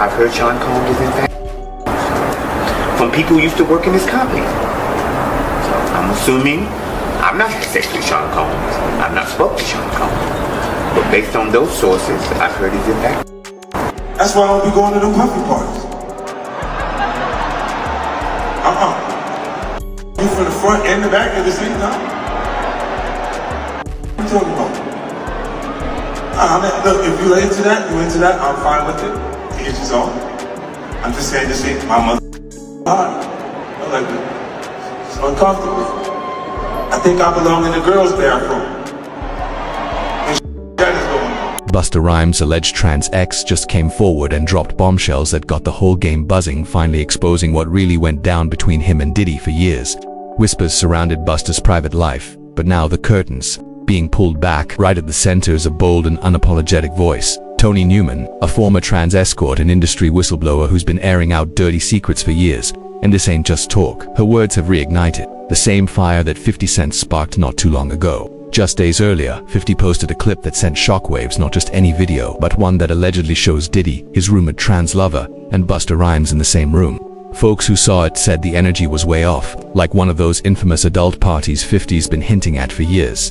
I've heard Sean Combs is in fact from people who used to work in his company. So I'm assuming I'm not had sex with Sean Combs. I've not spoke to Sean Combs. But based on those sources, I've heard he's in fact. That's why I don't be going to them puppy parties. You from the front and the back at the same time? What are you talking about? Look, if you're into that, I'm fine with it. To each his own. I'm just saying this ain't my mother. I like it. It's uncomfortable. I think I belong in the girls' bathroom. That is going on. Busta Rhymes' alleged trans ex just came forward and dropped bombshells that got the whole game buzzing, finally exposing what really went down between him and Diddy for years. Whispers surrounded Busta's private life, but now the curtains being pulled back. Right at the center is a bold and unapologetic voice. Tony Newman, a former trans escort and industry whistleblower who's been airing out dirty secrets for years. And this ain't just talk. Her words have reignited the same fire that 50 Cent sparked not too long ago. Just days earlier, 50 posted a clip that sent shockwaves, not just any video, but one that allegedly shows Diddy, his rumored trans lover, and Busta Rhymes in the same room. Folks who saw it said the energy was way off, like one of those infamous adult parties 50's been hinting at for years.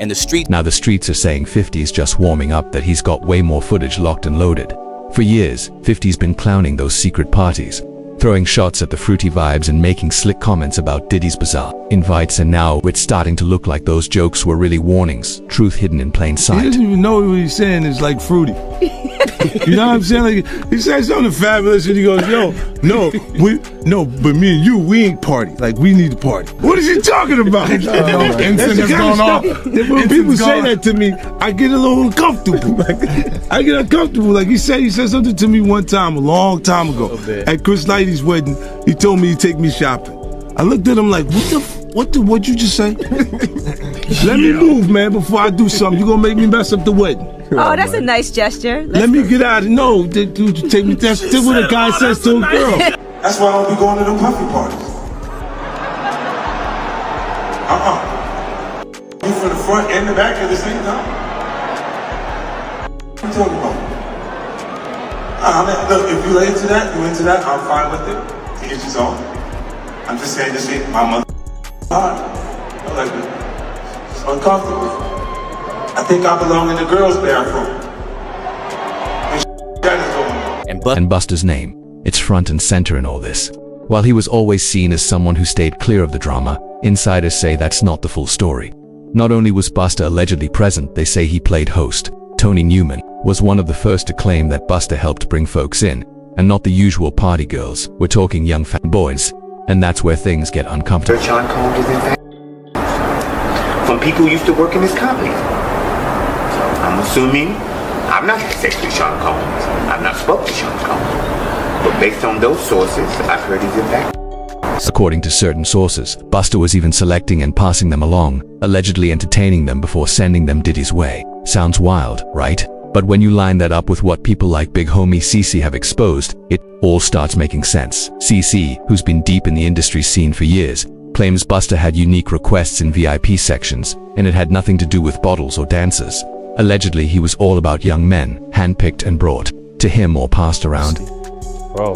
And the streets are saying 50's just warming up, that he's got way more footage locked and loaded. For years, 50's been clowning those secret parties, throwing shots at the fruity vibes and making slick comments about Diddy's bizarre invites, and now it's starting to look like those jokes were really warnings, truth hidden in plain sight. He doesn't even know what he's saying is like fruity. You know what I'm saying? Like, he said something fabulous and he goes, yo, but me and you, we ain't party. Like, we need to party. What is he talking about? Incense is going off. When people say that to me, I get a little uncomfortable. I get uncomfortable. Like he said something to me one time, a long time ago, at Chris Lighty's wedding. He told me he'd take me shopping. I looked at him like, what'd you just say? Let me move, man, before I do something. You're gonna make me mess up the wedding. Oh, that's a nice gesture. Let me get out of no, dude, take me. That's what a guy says to a girl. That's why I don't be going to them puppy parties. You from the front and the back at the same time? What are you talking about? Look, if you're into that, I'm fine with it. To each his own. I'm just saying this ain't my mother. I like it. It's uncomfortable. I think I belong in the girls' bathroom. That is going on. And Busta's name, it's front and center in all this. While he was always seen as someone who stayed clear of the drama, insiders say that's not the full story. Not only was Busta allegedly present, they say he played host. Tony Newman was one of the first to claim that Busta helped bring folks in, and not the usual party girls. We're talking young fat boys. And that's where things get uncomfortable. Sean Combs is in fact from people who used to work in his company. So I'm assuming I've not had sex with Sean Combs. I've not spoke to Sean Combs. But based on those sources, I've heard he's in fact. According to certain sources, Busta was even selecting and passing them along, allegedly entertaining them before sending them Diddy's way. Sounds wild, right? But when you line that up with what people like big homie CC have exposed, it all starts making sense. CC, who's been deep in the industry scene for years, claims Busta had unique requests in VIP sections, and it had nothing to do with bottles or dancers. Allegedly, he was all about young men, handpicked and brought to him or passed around. Bro,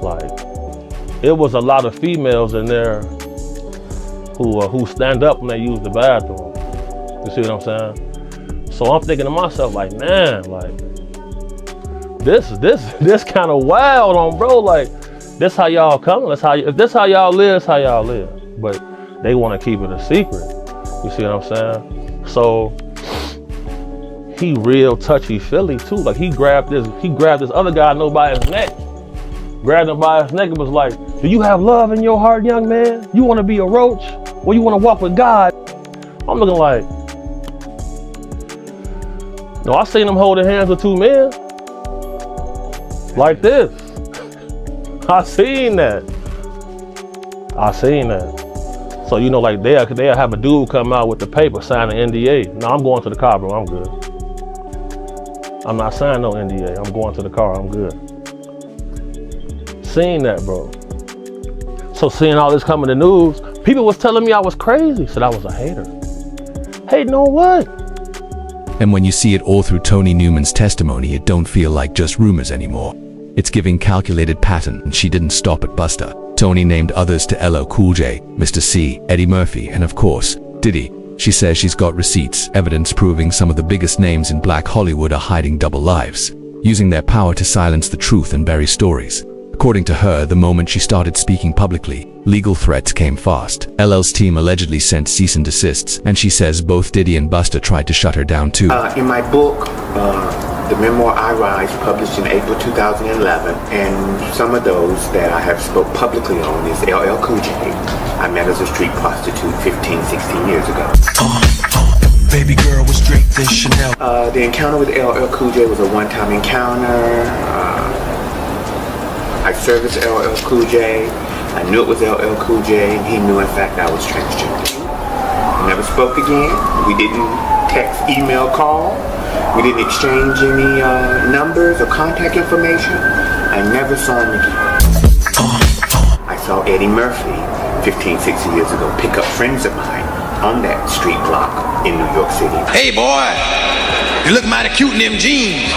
like, it was a lot of females in there who stand up when they use the bathroom. You see what I'm saying? So I'm thinking to myself, like, man, like, this kind of wild on, bro. Like, this how y'all come. If this how y'all live, it's how y'all live. But they want to keep it a secret. You see what I'm saying? So he real touchy-feely too. Like, he grabbed this other guy, I know, by his neck. Grabbed him by his neck and was like, do you have love in your heart, young man? You want to be a roach? Or you want to walk with God? I'm looking like, no, I seen him holding hands with two men. Like this. I seen that. So, you know, like they'll have a dude come out with the paper, sign an NDA. No, I'm going to the car, bro, I'm good. I'm not signing no NDA. I'm going to the car. I'm good. Seeing that, bro. So seeing all this come in the news, people was telling me I was crazy. Said I was a hater. Hating on what? And when you see it all through Tony Newman's testimony, it don't feel like just rumors anymore. It's giving calculated pattern, and she didn't stop at Busta. Tony named others to LL Cool J, Mr. C, Eddie Murphy, and of course, Diddy. She says she's got receipts, evidence proving some of the biggest names in Black Hollywood are hiding double lives, using their power to silence the truth and bury stories. According to her, the moment she started speaking publicly, legal threats came fast. LL's team allegedly sent cease and desists, and she says both Diddy and Busta tried to shut her down too. In my book, the memoir I Rise, published in April 2011, and some of those that I have spoke publicly on is LL Cool J. I met as a street prostitute 15, 16 years ago. Baby girl was draped in Chanel. The encounter with LL Cool J was a one-time encounter. I serviced LL Cool J. I knew it was LL Cool J, and he knew, in fact, I was transgender. We never spoke again. We didn't text, email, call. We didn't exchange any numbers or contact information. I never saw him again. I saw Eddie Murphy 15, 16 years ago pick up friends of mine on that street block in New York City. Hey boy, you look mighty cute in them jeans.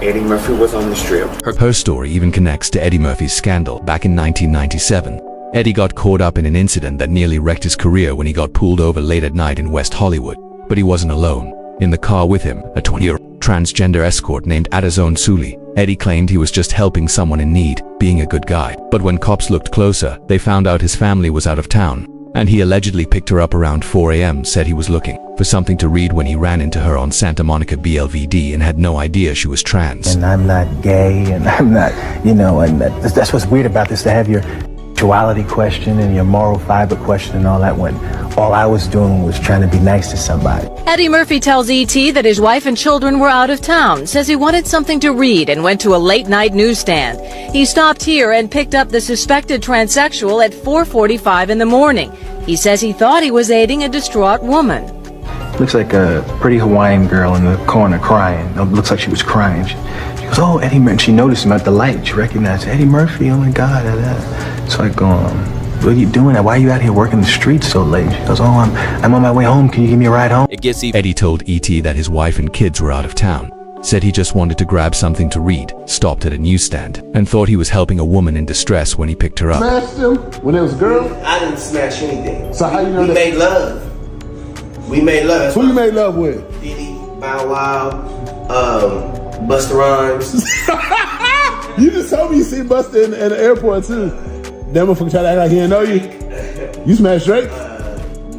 Eddie Murphy was on the strip. Her story even connects to Eddie Murphy's scandal back in 1997. Eddie got caught up in an incident that nearly wrecked his career when he got pulled over late at night in West Hollywood. But he wasn't alone. In the car with him, a 20-year-old transgender escort named Adazone Suli. Eddie claimed he was just helping someone in need, being a good guy. But when cops looked closer, they found out his family was out of town. And he allegedly picked her up around 4 a.m., said he was looking for something to read when he ran into her on Santa Monica BLVD and had no idea she was trans. And I'm not gay, and I'm not, and that's what's weird about this, to have your sexuality question and your moral fiber question and all that, when all I was doing was trying to be nice to somebody. Eddie Murphy tells E.T. that his wife and children were out of town, says he wanted something to read and went to a late-night newsstand. He stopped here and picked up the suspected transsexual at 4:45 in the morning. He says he thought he was aiding a distraught woman. Looks like a pretty Hawaiian girl in the corner crying. It looks like she was crying. She goes, oh, Eddie Murphy. She noticed him at the light. She recognized Eddie Murphy. Oh my God. So I go, what are you doing? Why are you out here working the streets so late? She goes, oh, I'm on my way home. Can you give me a ride home? Eddie told E.T. that his wife and kids were out of town. Said he just wanted to grab something to read, stopped at a newsstand, and thought he was helping a woman in distress when he picked her up. Smashed him when it was a girl? I didn't smash anything. So how you know we that? Made love. We made love. Who you made love with? Diddy, Bow Wow, Busta Rhymes. You just told me you seen Busta in the airport too. That motherfucker tried to act like he didn't know you. You smashed Drake?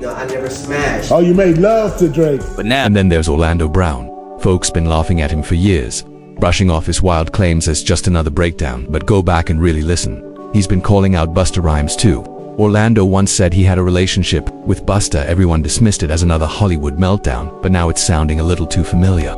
No, I never smashed. Oh, you made love to Drake. And then there's Orlando Brown. Folks been laughing at him for years, brushing off his wild claims as just another breakdown, but go back and really listen. He's been calling out Busta Rhymes too. Orlando once said he had a relationship with Busta. Everyone dismissed it as another Hollywood meltdown, but now it's sounding a little too familiar.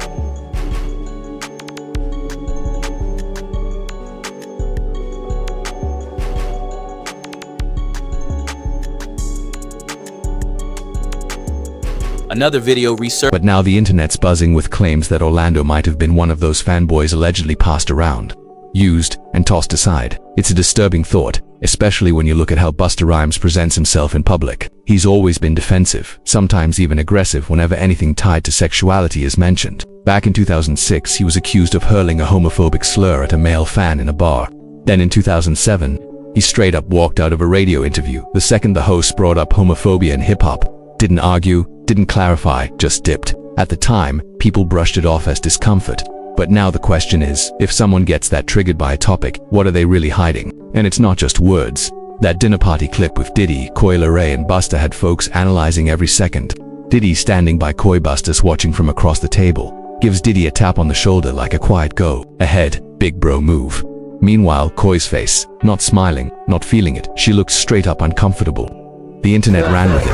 Another video research. But now the internet's buzzing with claims that Orlando might have been one of those fanboys allegedly passed around, used, and tossed aside. It's a disturbing thought, especially when you look at how Busta Rhymes presents himself in public. He's always been defensive, sometimes even aggressive whenever anything tied to sexuality is mentioned. Back in 2006, he was accused of hurling a homophobic slur at a male fan in a bar. Then in 2007, he straight up walked out of a radio interview the second the host brought up homophobia in hip-hop. Didn't argue, didn't clarify, just dipped. At the time, people brushed it off as discomfort. But now the question is, if someone gets that triggered by a topic, what are they really hiding? And it's not just words. That dinner party clip with Diddy, Coi Leray, and Busta had folks analyzing every second. Diddy standing by Coi, Busta's watching from across the table. Gives Diddy a tap on the shoulder like a quiet go. Ahead, big bro move. Meanwhile, Coi's face, not smiling, not feeling it. She looked straight up uncomfortable. The internet ran with it.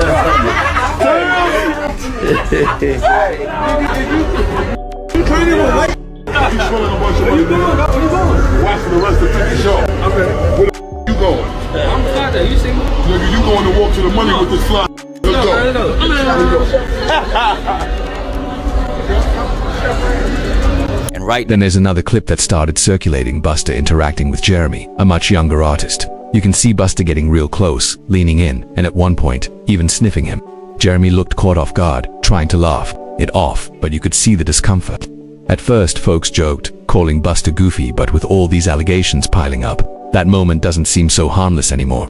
Watching the rest of the show. Okay. Where the you going? I'm fly there. You see me? Nigga, you going to walk to the money with this fly. Let's go. No. And right then there's another clip that started circulating, Busta interacting with Jeremy, a much younger artist. You can see Busta getting real close, leaning in, and at one point, even sniffing him. Jeremy looked caught off guard, trying to laugh it off, but you could see the discomfort. At first, folks joked, calling Busta goofy, but with all these allegations piling up, that moment doesn't seem so harmless anymore.